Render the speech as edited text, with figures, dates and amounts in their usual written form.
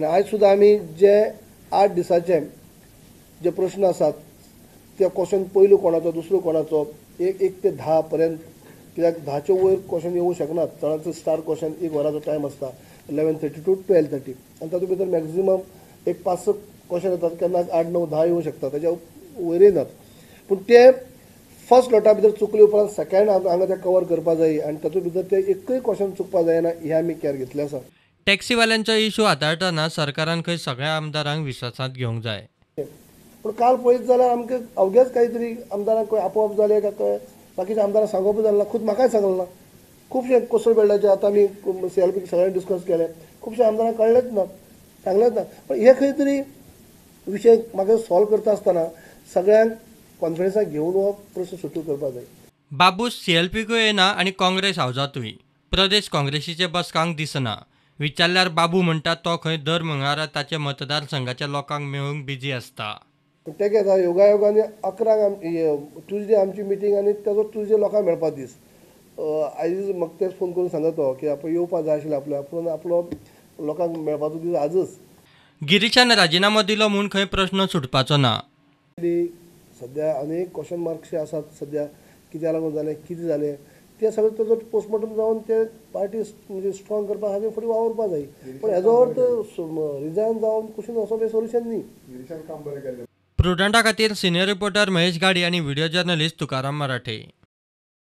आणि आज सुद्धा आम्ही जे 8 दिसाचे जे प्रश्न आसात ते क्वेश्चन पयलो कोणाचो दुसरो कोणाचो एक ते 10 पर्यंत कित्याक 10चे वयर क्वेश्चन येवंक शकनात. चडांचो स्टार क्वेश्चन 1 वराचो टायम आसता 11:30 टू 12:30 आनी तातूंत भितर मॅक्झिमम एक 5-6 क्वेश्चन येतात केन्ना 8, 9, 10 येवंक शकता ताच्या वयरय नात. पूण ते फर्स्ट लॉटा भितर चुकले उपरांत सेकंड हांगा ते कवर करपा जाय आनी तातूंत भितर ते एकय क्वेश्चन चुकपा जायना हे आमी केअर घेतले आसा. टॅक्सीवाल्यांचो इश्यू हाताळटना सरकारान खंय सगळ्या आमदारांक विश्वासांत घेवंक जाय. पूण काल पळयत जाल्यार आमकां अवघेच काही तरी आमदारांक खंय आपोवप जालें काय खंय बाकीच्या आमदारांक सांगप जालें ना. खूब म्हाकाय सांगलें ना. खुबशे कोसळ बेल्डाचे आतां आमी CLP सगळ्यांनी डिस्कस केले. खुबशे आमदारांक कळ्ळेंच ना, सांगलेंच ना. पण हे खंय तरी विशय म्हाका सॉल्व करता आसतना सगळ्यांक कॉन्फिडन्साक घेवन हो प्रश्न सुटू करपाक जाय. बाबूस CLPकूय येना आनी काँग्रेस हावजातूय. प्रदेश काँग्रेसीचे बसकांक दिसना. विचारल्यार बाबू म्हणटा तो खंय दर मंगळारा ताचे मतदारसंघाच्या लोकांक मेळूंक बिजी आसता. पूण ते कितें जाता योगायोगान 11 ट्युजडे आमची मिटींग आनी ताजो ट्युजडे लोकांक मेळपा दीस. आयज म्हाका तेच फोन करून सांगता तो की आपण येवपा जाय आशिल्लें आपल्या पूण आपलो लोकांक मेळपाचो दीस आजच. गिरीशान राजिनामो दिलो म्हूण खंय प्रश्न सुटपाचो ना. सध्या अनेक क्वेश्चन मार्क्स आसात. सध्या कित्याक लागून जालें कितें जालें ते सगळें ताजो पोस्टमॉर्टम जावन ते पार्टी म्हणजे स्ट्रॉंग करपाक हांवें फुडें वावरपा जाय. पण हेजो अर्थ रिजायन जावन कुशीन वचप हें सोल्युशन न्ही. प्रुडंटा खातीर सिनियर रिपोर्टर महेश गाडी आनी व्हिडिओ जर्नलिस्ट तुकाराम मराठे.